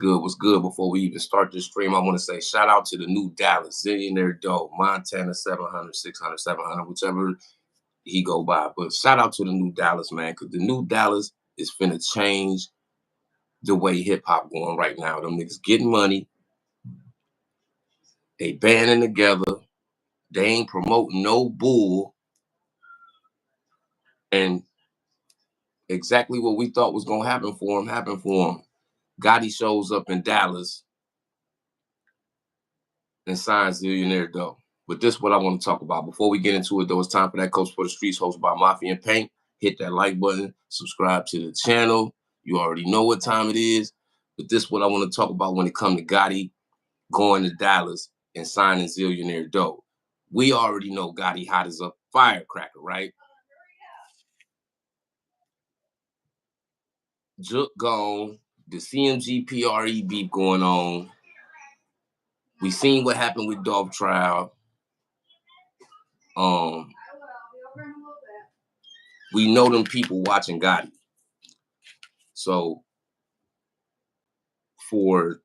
Good, what's good? Before we even start this stream, I want to say shout out to the new Dallas, Zillionaire Doe, Montana 700, 600, 700, whichever he go by. But shout out to the new Dallas, man, because the new Dallas is finna change the way hip hop going right now. Them niggas getting money, they banding together, they ain't promoting no bull, and exactly what we thought was gonna happen for him happened for him. Gotti shows up in Dallas and signs Zillionaire Doe. But this is what I want to talk about. Before we get into it, though, it's time for that Coach for the Streets hosted by Mafia and Paint. Hit that like button, subscribe to the channel. You already know what time it is. But this is what I want to talk about when it comes to Gotti going to Dallas and signing Zillionaire Doe. We already know Gotti hot as a firecracker, right? Jook gone, the CMG PRE beef going on. We seen what happened with Dolph Trial. We know them people watching Gotti. So for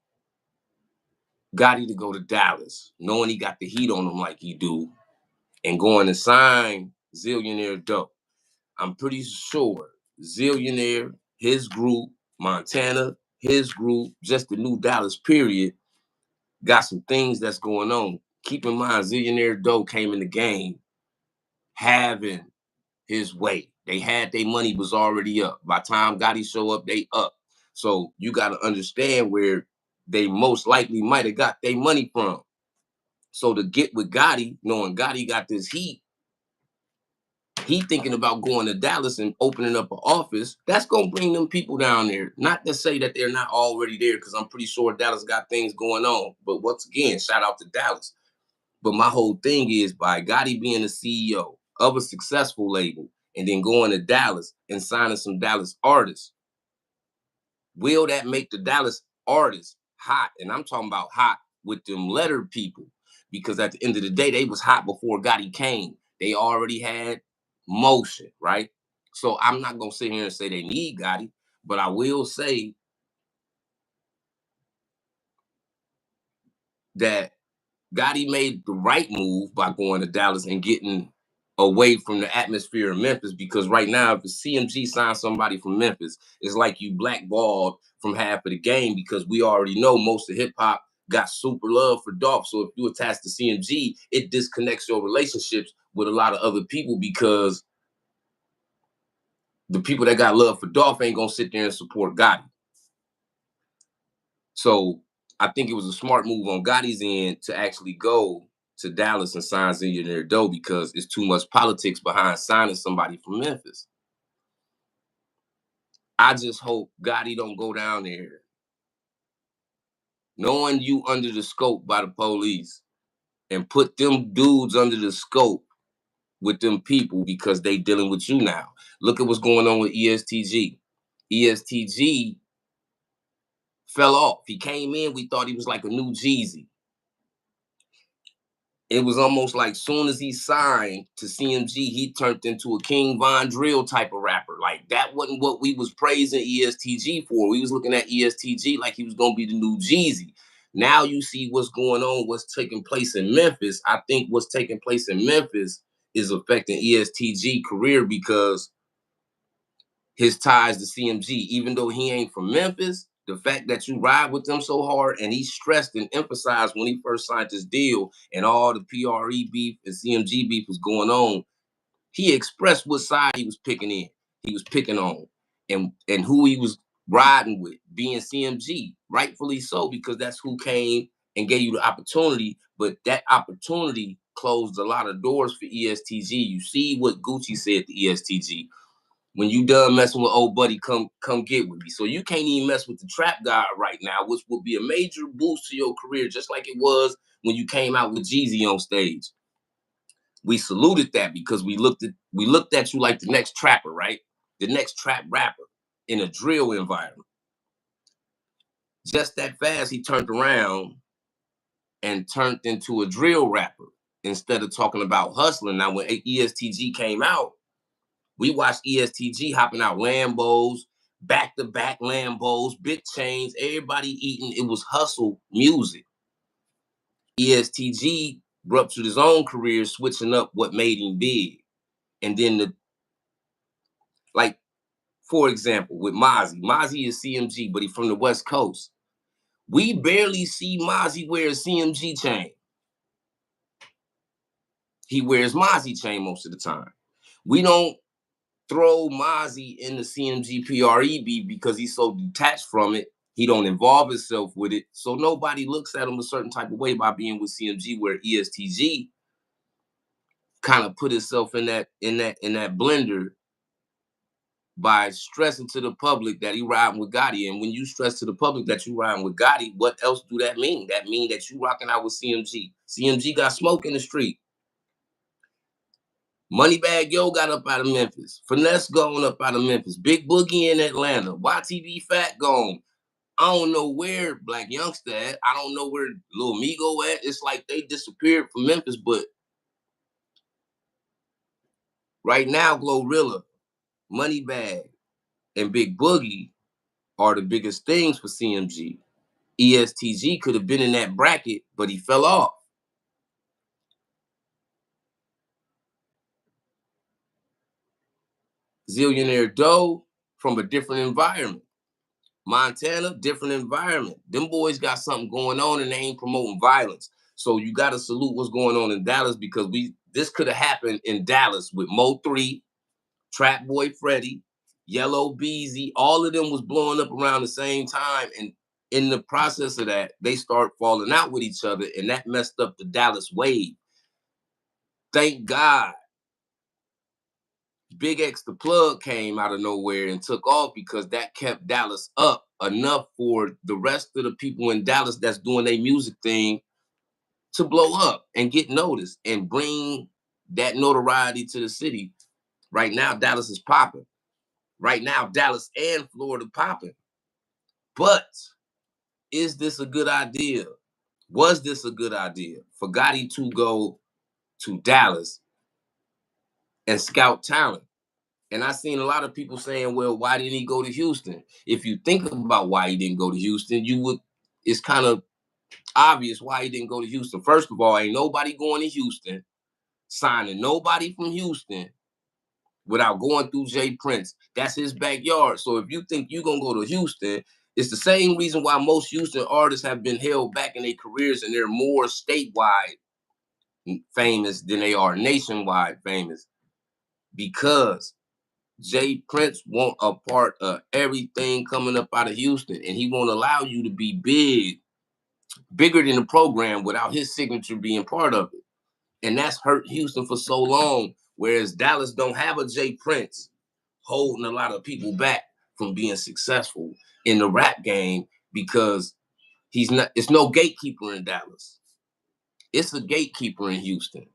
Gotti to go to Dallas, knowing he got the heat on him like he do, and going to sign Zillionaire Doe, I'm pretty sure Zillionaire, his group, Montana, his group, just the new Dallas period, got some things that's going on. Keep in mind, Zillionaire Doe came in the game having his way. They had their money was already up. By the time Gotti show up, they up. So you got to understand where they most likely might have got their money from. So to get with Gotti, knowing Gotti got this heat, he thinking about going to Dallas and opening up an office. That's going to bring them people down there. Not to say that they're not already there, because I'm pretty sure Dallas got things going on. But once again, shout out to Dallas. But my whole thing is, by Gotti being the CEO of a successful label and then going to Dallas and signing some Dallas artists, will that make the Dallas artists hot? And I'm talking about hot with them letter people, because at the end of the day, they was hot before Gotti came. They already had motion, right? So I'm not going to sit here and say they need Gotti, but I will say that Gotti made the right move by going to Dallas and getting away from the atmosphere of Memphis, because right now, if the CMG signs somebody from Memphis, it's like you blackballed from half of the game, because we already know most of hip hop got super love for Dolph. So if you attach to CMG, it disconnects your relationships with a lot of other people, because the people that got love for Dolph ain't gonna sit there and support Gotti. So I think it was a smart move on Gotti's end to actually go to Dallas and sign Zillionaire Doe, because it's too much politics behind signing somebody from Memphis. I just hope Gotti don't go down there knowing you under the scope by the police and put them dudes under the scope with them people, because they dealing with you now. Look at what's going on with ESTG. ESTG fell off. He came in, we thought he was like a new Jeezy. It was almost like soon as he signed to CMG, he turned into a King Von Drill type of rapper. Like, that wasn't what we was praising ESTG for. We was looking at ESTG like he was going to be the new Jeezy. Now you see what's going on, what's taking place in Memphis. I think what's taking place in Memphis is affecting ESTG career, because his ties to CMG, even though he ain't from Memphis, the fact that you ride with them so hard, and he stressed and emphasized when he first signed this deal and all the PRE beef and CMG beef was going on, he expressed what side he was picking in. He was picking on and who he was riding with, being CMG, rightfully so, because that's who came and gave you the opportunity. But that opportunity closed a lot of doors for ESTG. You see what Gucci said to ESTG. When you done messing with old buddy, come get with me. So you can't even mess with the trap guy right now, which would be a major boost to your career, just like it was when you came out with Jeezy on stage. We saluted that, because we looked at you like the next trapper, right? The next trap rapper in a drill environment. Just that fast, he turned around and turned into a drill rapper instead of talking about hustling. Now, when ESTG came out, we watched ESTG hopping out Lambos, back-to-back Lambos, big chains, everybody eating. It was hustle music. ESTG ruptured his own career, switching up what made him big. And then like, for example, with Mozzie is CMG, but he's from the West Coast. We barely see Mozzie wear a CMG chain. He wears Mozzie chain most of the time. We don't throw Mozzie in the CMG PREB because he's so detached from it. He don't involve himself with it. So nobody looks at him a certain type of way by being with CMG, where ESTG kind of put itself in that blender by stressing to the public that he riding with Gotti. And when you stress to the public that you riding with Gotti, what else do that mean? That mean that you rocking out with CMG. CMG got smoke in the street. Moneybag Yo got up out of Memphis. Finesse going up out of Memphis. Big Boogie in Atlanta. YTV Fat gone. I don't know where Black Youngster at. I don't know where Lil Migo at. It's like they disappeared from Memphis, but right now, Glorilla, Moneybag, and Big Boogie are the biggest things for CMG. ESTG could have been in that bracket, but he fell off. Zillionaire Doe from a different environment. Montana, different environment. Them boys got something going on and they ain't promoting violence. So you got to salute what's going on in Dallas, because this could have happened in Dallas with Mo 3, Trap Boy Freddy, Yellow Beezy. All of them was blowing up around the same time. And in the process of that, they start falling out with each other, and that messed up the Dallas wave. Thank God Big X the Plug came out of nowhere and took off, because that kept Dallas up enough for the rest of the people in Dallas that's doing their music thing to blow up and get noticed and bring that notoriety to the city. Right now, Dallas is popping. Right now, Dallas and Florida popping. But is this a good idea? Was this a good idea for Gotti to go to Dallas and scout talent? And I seen a lot of people saying, well, why didn't he go to Houston? If you think about why he didn't go to Houston, it's kind of obvious why he didn't go to Houston. First of all, ain't nobody going to Houston, signing nobody from Houston without going through Jay Prince. That's his backyard. So if you think you're going to go to Houston, it's the same reason why most Houston artists have been held back in their careers, and they're more statewide famous than they are nationwide famous, because Jay Prince want a part of everything coming up out of Houston, and he won't allow you to be bigger than the program without his signature being part of it. And that's hurt Houston for so long, whereas Dallas don't have a Jay Prince holding a lot of people back from being successful in the rap game, because it's no gatekeeper in Dallas. It's a gatekeeper in Houston.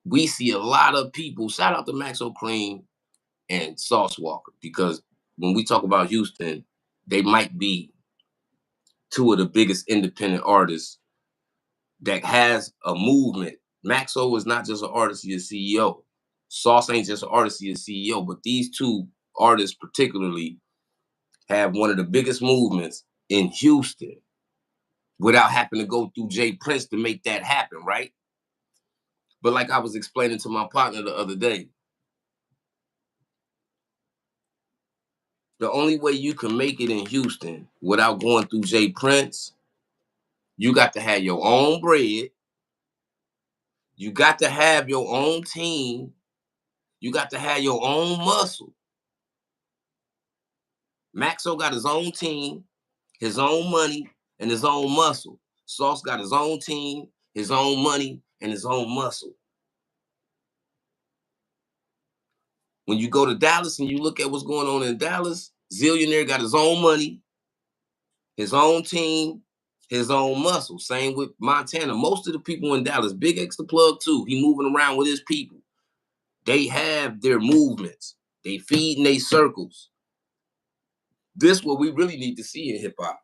We see a lot of people, shout out to Maxo Cream and Sauce Walker, because when we talk about Houston, they might be two of the biggest independent artists that has a movement. Maxo is not just an artist, he's a CEO. Sauce ain't just an artist, he's a CEO. But these two artists particularly have one of the biggest movements in Houston without having to go through Jay Prince to make that happen, right? But like I was explaining to my partner the other day, the only way you can make it in Houston without going through Jay Prince, you got to have your own bread. You got to have your own team. You got to have your own muscle. Maxo got his own team, his own money, and his own muscle. Sauce got his own team, his own money, and his own muscle. When you go to Dallas and you look at what's going on in Dallas, Zillionaire got his own money, his own team, his own muscle. Same with Montana. Most of the people in Dallas, Big X the Plug too, he moving around with his people. They have their movements. They feed in their circles. This is what we really need to see in hip hop.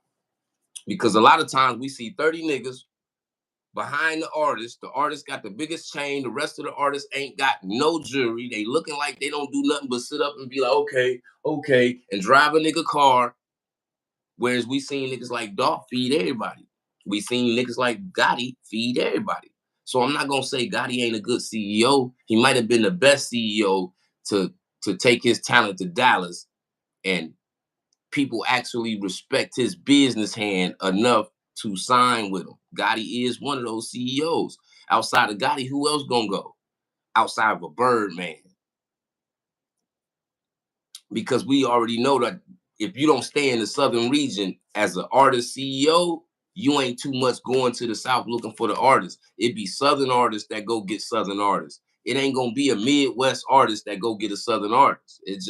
Because a lot of times we see 30 niggas behind the artist got the biggest chain, the rest of the artists ain't got no jewelry. They looking like they don't do nothing but sit up and be like, okay, okay, and drive a nigga car. Whereas we seen niggas like Dolph feed everybody. We seen niggas like Gotti feed everybody. So I'm not gonna say Gotti ain't a good CEO. He might have been the best CEO to take his talent to Dallas, and people actually respect his business hand enough to sign with him. Gotti is one of those CEOs. Outside of Gotti, who else gonna go? Outside of a Birdman. Because we already know that if you don't stay in the Southern region as an artist CEO, you ain't too much going to the South looking for the artists. It be Southern artists that go get Southern artists. It ain't gonna be a Midwest artist that go get a Southern artist. It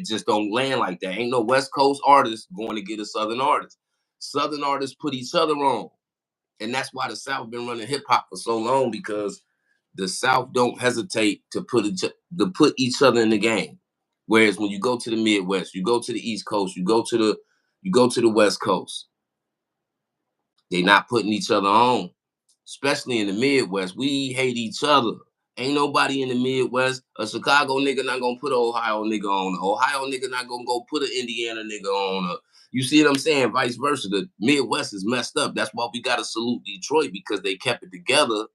just don't land like that. Ain't no West Coast artist going to get a Southern artist. Southern artists put each other on. And that's why the South been running hip hop for so long, because the South don't hesitate to put each other in the game. Whereas when you go to the Midwest, you go to the East Coast, you go to the West Coast, they not putting each other on. Especially in the Midwest, we hate each other. Ain't nobody in the Midwest. A Chicago nigga not gonna put an Ohio nigga on. An Ohio nigga not gonna go put an Indiana nigga on. You see what I'm saying? Vice versa. The Midwest is messed up. That's why we gotta salute Detroit, because they kept it together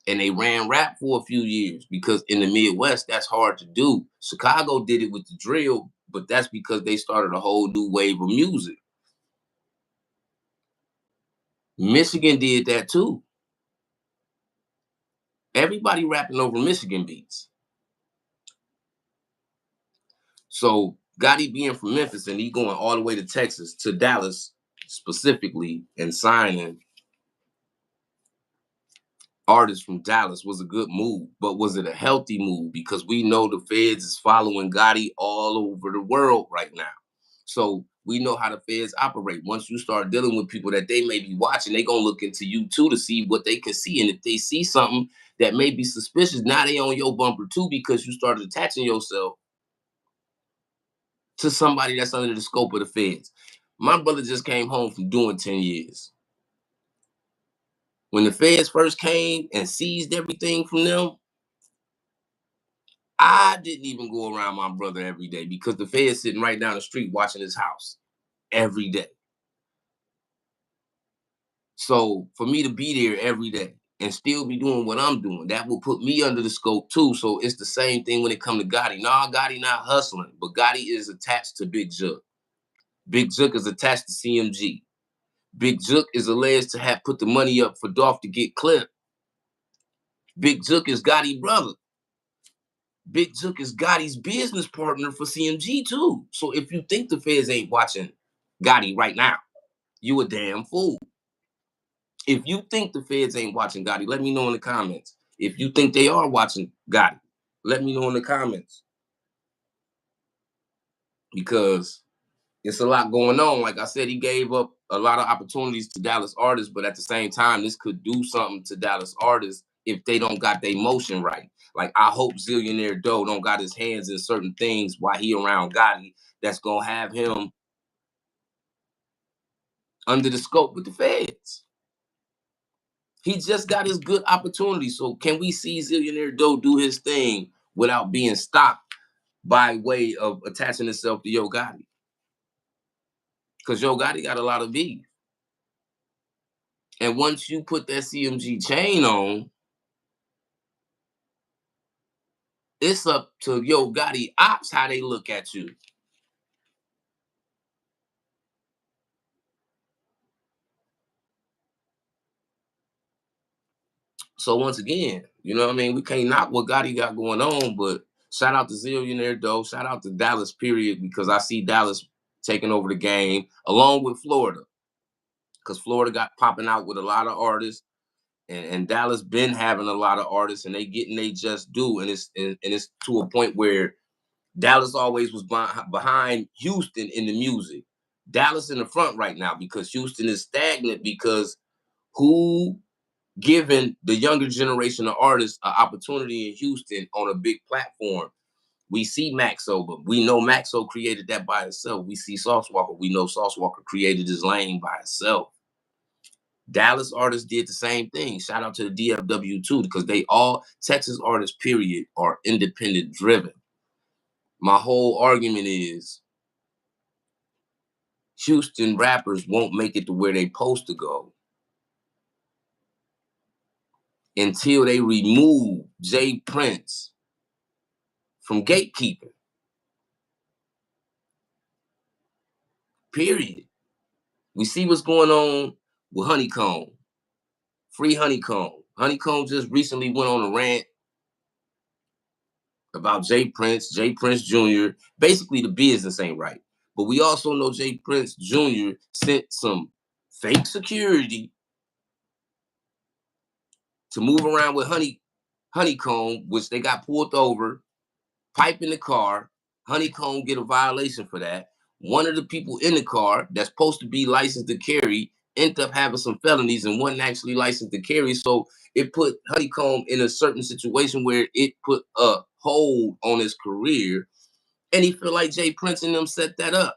and they ran rap for a few years, because in the Midwest, that's hard to do. Chicago did it with the drill, but that's because they started a whole new wave of music. Michigan did that too. Everybody rapping over Michigan beats. So Gotti being from Memphis and he going all the way to Texas, to Dallas specifically, and signing artists from Dallas was a good move. But was it a healthy move? Because we know the feds is following Gotti all over the world right now. So we know how the feds operate. Once you start dealing with people that they may be watching, they gonna look into you too to see what they can see. And if they see something that may be suspicious, now they on your bumper too, because you started attaching yourself to somebody that's under the scope of the feds. My brother just came home from doing 10 years. When the feds first came and seized everything from them, I didn't even go around my brother every day, because the feds sitting right down the street watching his house every day. So for me to be there every day and still be doing what I'm doing, that will put me under the scope too. So it's the same thing when it comes to Gotti. Nah, Gotti not hustling, but Gotti is attached to Big Jook. Big Jook is attached to CMG. Big Jook is alleged to have put the money up for Dolph to get clipped. Big Jook is Gotti's brother. Big Jook is Gotti's business partner for CMG too. So if you think the feds ain't watching Gotti right now, you a damn fool. If you think the feds ain't watching Gotti, let me know in the comments. If you think they are watching Gotti, let me know in the comments. Because it's a lot going on. Like I said, he gave up a lot of opportunities to Dallas artists, but at the same time, this could do something to Dallas artists if they don't got their motion right. Like, I hope Zillionaire Doe don't got his hands in certain things while he around Gotti that's gonna have him under the scope with the feds. He just got his good opportunity. So can we see Zillionaire Doe do his thing without being stopped by way of attaching himself to Yo Gotti? Because Yo Gotti got a lot of beef. And once you put that CMG chain on, it's up to Yo Gotti ops how they look at you. So once again, you know what I mean? We can't knock what Gotti got going on, but shout out to Zillionaire Doe. Shout out to Dallas, period, because I see Dallas taking over the game along with Florida. Because Florida got popping out with a lot of artists, and Dallas been having a lot of artists, and they getting they just do. And it's to a point where Dallas always was behind Houston in the music. Dallas in the front right now because Houston is stagnant, because who giving the younger generation of artists an opportunity in Houston on a big platform? We see Maxo, but we know Maxo created that by himself. We see Sauce Walker. We know Sauce Walker created his lane by himself. Dallas artists did the same thing. Shout out to the DFW too, because they all, Texas artists, period, are independent driven. My whole argument is Houston rappers won't make it to where they supposed to go until they remove Jay Prince from gatekeeping. Period. We see what's going on with Honeykomb. Free Honeykomb. Honeykomb just recently went on a rant about Jay Prince Jr. Basically, the business ain't right. But we also know Jay Prince Jr. sent some fake security to move around with Honeykomb, which they got pulled over, pipe in the car. Honeykomb get a violation for that. One of the people in the car that's supposed to be licensed to carry ended up having some felonies and wasn't actually licensed to carry. So it put Honeykomb in a certain situation where it put a hold on his career. And he feel like Jay Prince and them set that up.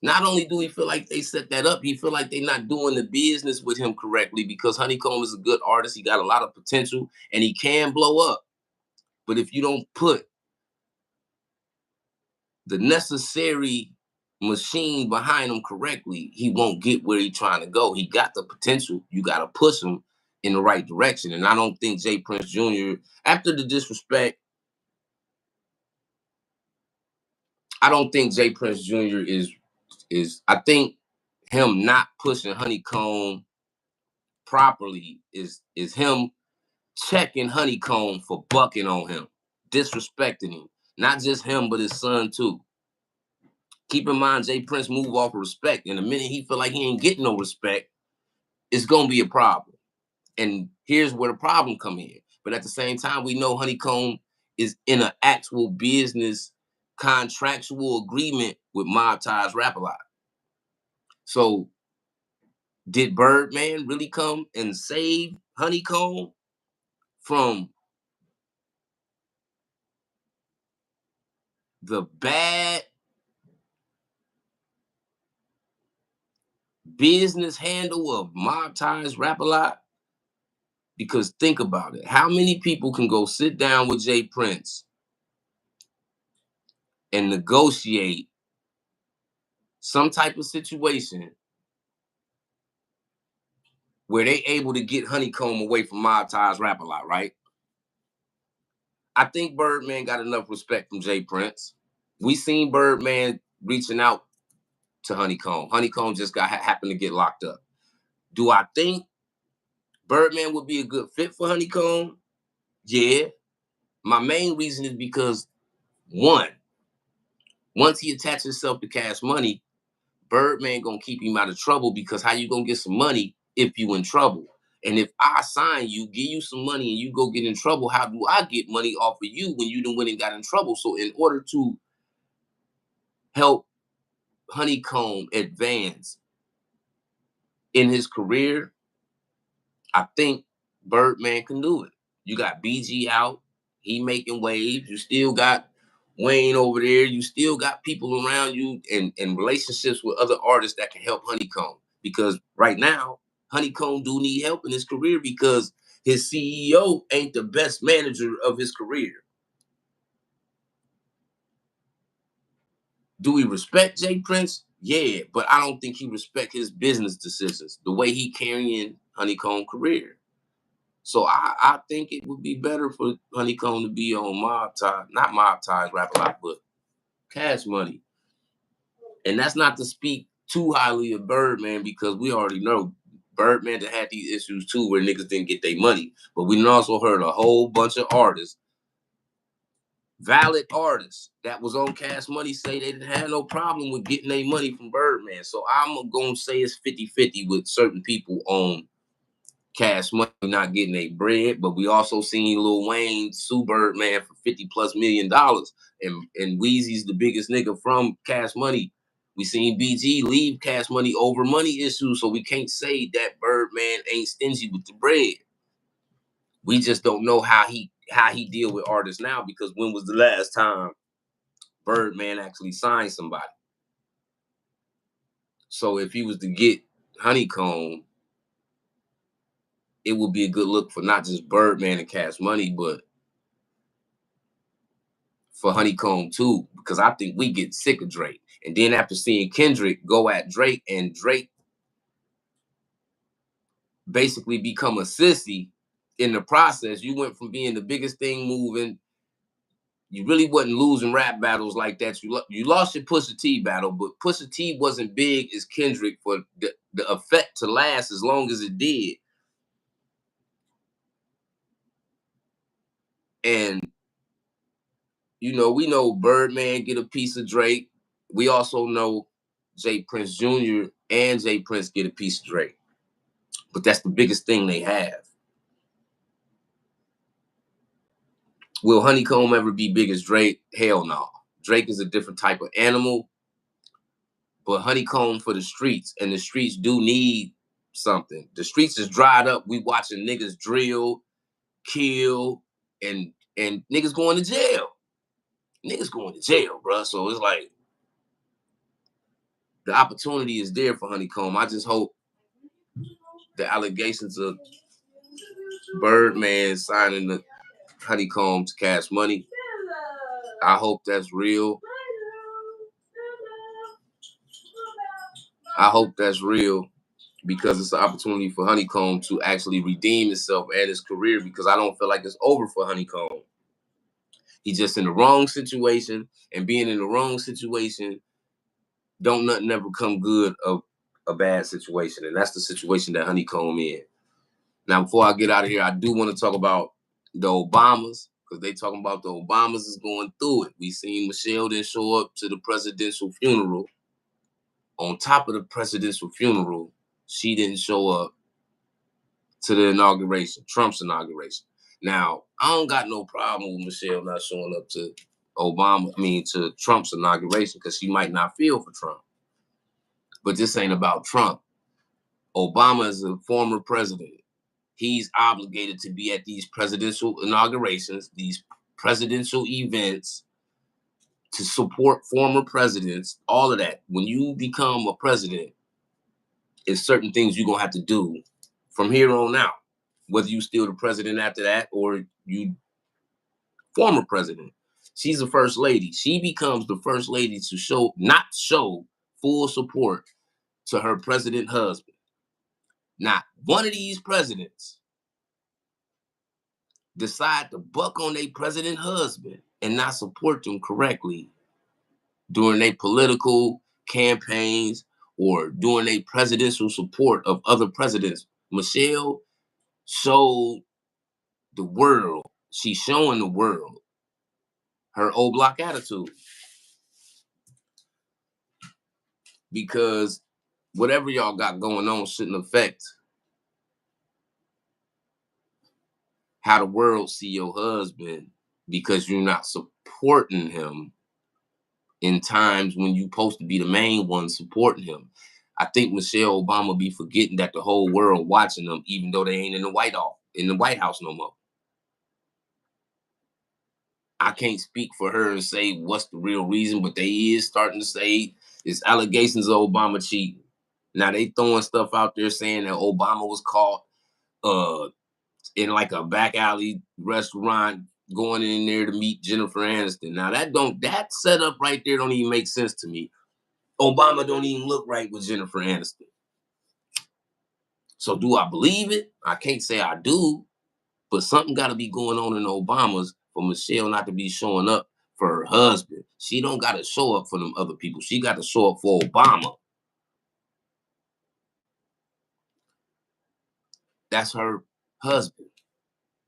Not only do he feel like they set that up, he feel like they're not doing the business with him correctly, because Honeykomb is a good artist. He got a lot of potential and he can blow up. But if you don't put the necessary machine behind him correctly, he won't get where he's trying to go. He got the potential. You got to push him in the right direction. And I don't think Jay Prince Jr., after the disrespect, I don't think Jay Prince Jr. I think him not pushing Honeykomb properly is him checking Honeykomb for bucking on him, disrespecting him. Not just him, but his son too. Keep in mind, Jay Prince move off of respect. And the minute he feel like he ain't getting no respect, it's gonna be a problem. And here's where the problem come in. But at the same time, we know Honeykomb is in an actual business contractual agreement with Mobties Rap A Lot. So did Birdman really come and save Honeykomb from the bad business handle of Mobties Rap A Lot? Because think about it. How many people can go sit down with Jay Prince and negotiate some type of situation where they able to get Honeykomb away from Mobties Rap A Lot, right? I think Birdman got enough respect from Jay Prince. We seen Birdman reaching out to Honeykomb. Honeykomb just happened to get locked up. Do I think Birdman would be a good fit for Honeykomb? Yeah. My main reason is because, one, once he attaches himself to Cash Money, Birdman gonna keep him out of trouble, because how you gonna get some money if you in trouble? And if I sign you, give you some money, and you go get in trouble, how do I get money off of you when you done went and got in trouble? So in order to help Honeykomb advance in his career, I think Birdman can do it. You got BG out, he making waves. You still got Wayne over there. You still got people around you and relationships with other artists that can help Honeykomb. Because right now, Honeykomb do need help in his career because his CEO ain't the best manager of his career. Do we respect Jay Prince? Yeah, but I don't think he respect his business decisions, the way he carrying Honeykomb career. So I think it would be better for Honeykomb to be on not Mobties Rap A Lot, but Cash Money. And that's not to speak too highly of Birdman, because we already know Birdman that had these issues too where niggas didn't get their money. But we also heard a whole bunch of artists, valid artists that was on Cash Money, say they didn't have no problem with getting their money from Birdman. So I'm going to say it's 50-50 with certain people on Cash Money not getting their bread. But we also seen Lil Wayne sue Birdman for $50+ million. And Weezy's the biggest nigga from Cash Money. We seen BG leave Cash Money over money issues. So we can't say that Birdman ain't stingy with the bread. We just don't know how he deal with artists now, because when was the last time Birdman actually signed somebody? So if he was to get Honeykomb, it would be a good look for not just Birdman and Cash Money, but for Honeykomb too, because I think we get sick of Drake. And then after seeing Kendrick go at Drake and Drake basically become a sissy in the process, you went from being the biggest thing moving. You really wasn't losing rap battles like that. You lost your Pusha T battle, but Pusha T wasn't big as Kendrick for the effect to last as long as it did. And we know Birdman get a piece of Drake. We also know Jay Prince Jr. and Jay Prince get a piece of Drake. But that's the biggest thing they have. Will Honeykomb ever be big as Drake? Hell no. Drake is a different type of animal, but Honeykomb for the streets, and the streets do need something. The streets is dried up. We watching niggas drill, kill, and niggas going to jail. Niggas going to jail, bro. So it's like the opportunity is there for Honeykomb. I just hope the allegations of Birdman signing the Honeykomb to Cash Money, I hope that's real. I hope that's real because it's an opportunity for Honeykomb to actually redeem himself and his career, because I don't feel like it's over for Honeykomb. He's just in the wrong situation, and being in the wrong situation, don't nothing ever come good of a bad situation. And that's the situation that Honeykomb in. Now, before I get out of here, I do want to talk about the Obamas, because they talking about the Obamas is going through it. We seen Michelle didn't show up to the presidential funeral. On top of the presidential funeral, she didn't show up to the inauguration, Trump's inauguration. Now, I don't got no problem with Michelle not showing up to to Trump's inauguration, because she might not feel for Trump. But this ain't about Trump. Obama is a former president. He's obligated to be at these presidential inaugurations, these presidential events, to support former presidents, all of that. When you become a president, it's certain things you're going to have to do from here on out, whether you still the president after that or you former president. She's the first lady. She becomes the first lady to not show full support to her president husband. Not one of these presidents decide to buck on their president husband and not support them correctly during their political campaigns or during their presidential support of other presidents. Michelle showed the world, she's showing the world her old block attitude. Because whatever y'all got going on shouldn't affect how the world see your husband, because you're not supporting him in times when you're supposed to be the main one supporting him. I think Michelle Obama be forgetting that the whole world watching them, even though they ain't in the White House no more. I can't speak for her and say what's the real reason, but they is starting to say it's allegations of Obama cheating. Now they throwing stuff out there saying that Obama was caught in like a back alley restaurant going in there to meet Jennifer Aniston. Now that setup right there don't even make sense to me. Obama don't even look right with Jennifer Aniston. So do I believe it? I can't say I do, but something got to be going on in the Obamas for Michelle not to be showing up for her husband. She don't got to show up for them other people. She got to show up for Obama. That's her husband.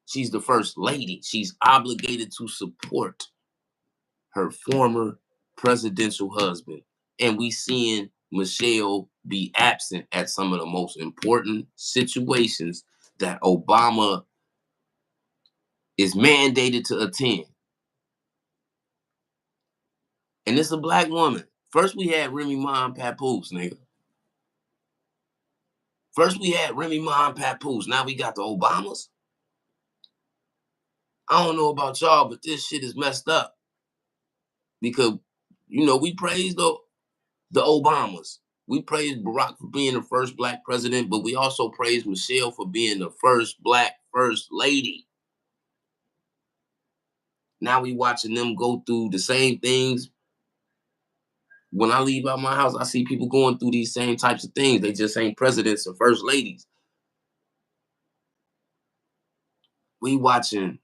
She's the first lady. She's obligated to support her former presidential husband. And we seeing Michelle be absent at some of the most important situations that Obama is mandated to attend. And it's a black woman. First we had Remy Ma and Papoose, nigga. First we had Remy Ma and Papoose. Now we got the Obamas. I don't know about y'all, but this shit is messed up. Because, we praise the Obamas. We praise Barack for being the first black president, but we also praise Michelle for being the first black first lady. Now we watching them go through the same things. When I leave out my house, I see people going through these same types of things. They just ain't presidents and first ladies. We watching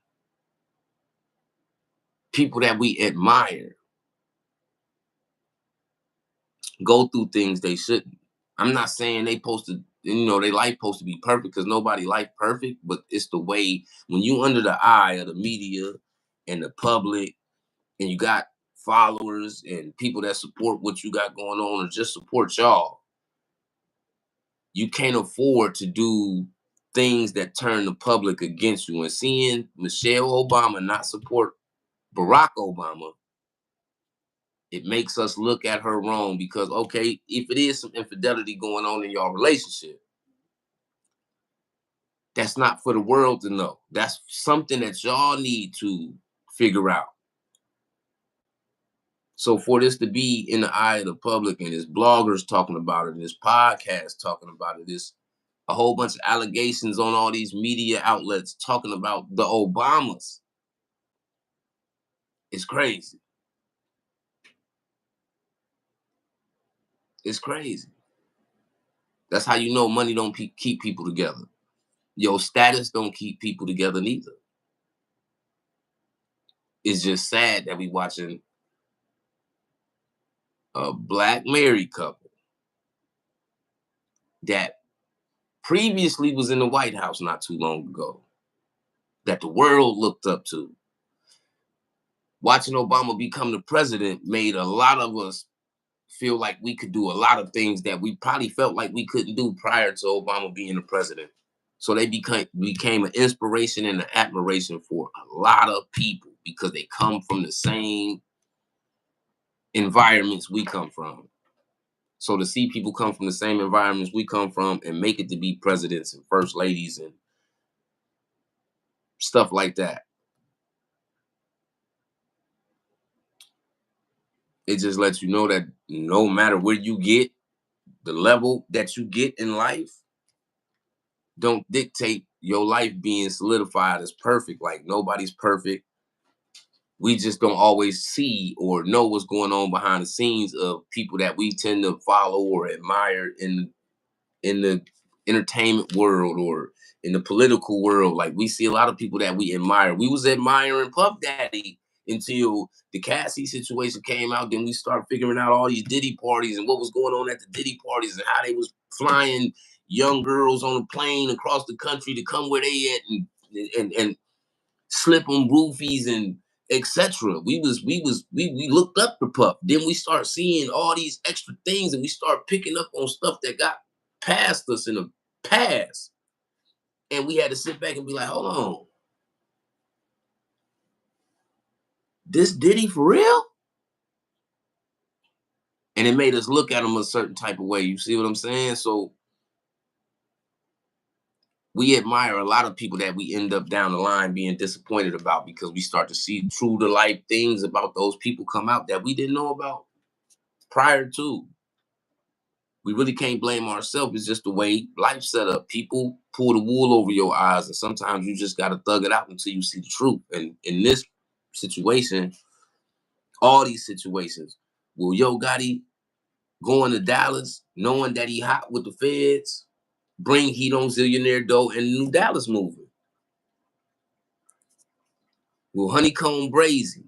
people that we admire go through things they shouldn't. I'm not saying they supposed to, they life supposed to be perfect, because nobody life perfect, but it's the way when you under the eye of the media and the public, and you got followers and people that support what you got going on or just support y'all, you can't afford to do things that turn the public against you. And seeing Michelle Obama not support Barack Obama, it makes us look at her wrong, because, okay, if it is some infidelity going on in your relationship, that's not for the world to know. That's something that y'all need to figure out. So for this to be in the eye of the public, and there's bloggers talking about it, and there's podcasts talking about it, there's a whole bunch of allegations on all these media outlets talking about the Obamas. It's crazy. It's crazy. That's how you know money don't keep people together. Your status don't keep people together neither. It's just sad that we watching a black married couple that previously was in the White House not too long ago, that the world looked up to. Watching Obama become the president made a lot of us feel like we could do a lot of things that we probably felt like we couldn't do prior to Obama being the president. So they became an inspiration and an admiration for a lot of people, because they come from the same environments we come from. So to see people come from the same environments we come from and make it to be presidents and first ladies and stuff like that, it just lets you know that no matter where you get, the level that you get in life don't dictate your life being solidified as perfect. Like, nobody's perfect. We just don't always see or know what's going on behind the scenes of people that we tend to follow or admire in the entertainment world or in the political world. Like, we see a lot of people that we admire. We was admiring Puff Daddy until the Cassie situation came out. Then we start figuring out all these Diddy parties and what was going on at the Diddy parties and how they was flying young girls on a plane across the country to come where they at and slip on roofies and etc. We looked up to Puff. Then we start seeing all these extra things, and we start picking up on stuff that got past us in the past. And we had to sit back and be like, hold on. This Diddy for real? And it made us look at him a certain type of way. You see what I'm saying? So we admire a lot of people that we end up down the line being disappointed about, because we start to see true to life things about those people come out that we didn't know about prior to. We really can't blame ourselves. It's just the way life's set up. People pull the wool over your eyes, and sometimes you just gotta thug it out until you see the truth. And in this situation, all these situations, will Yo Gotti going to Dallas, knowing that he hot with the feds, bring heat on Zillionaire Doe and the new Dallas movie? Will Honeykomb Brazy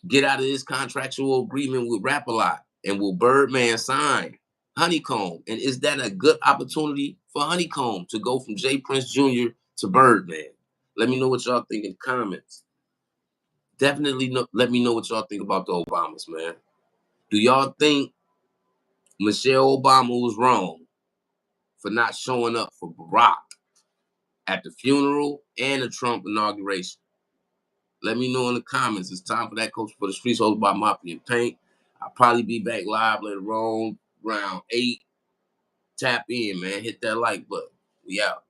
get out of this contractual agreement with Rap-A-Lot? And will Birdman sign Honeykomb? And is that a good opportunity for Honeykomb to go from J. Prince Jr. to Birdman? Let me know what y'all think in the comments. Definitely let me know what y'all think about the Obamas, man. Do y'all think Michelle Obama was wrong for not showing up for Barack at the funeral and the Trump inauguration? Let me know in the comments. It's time for that Coach for the Streets, hosted by Mafia and Paint. I'll probably be back live later on around 8. Tap in, man. Hit that like button. We out.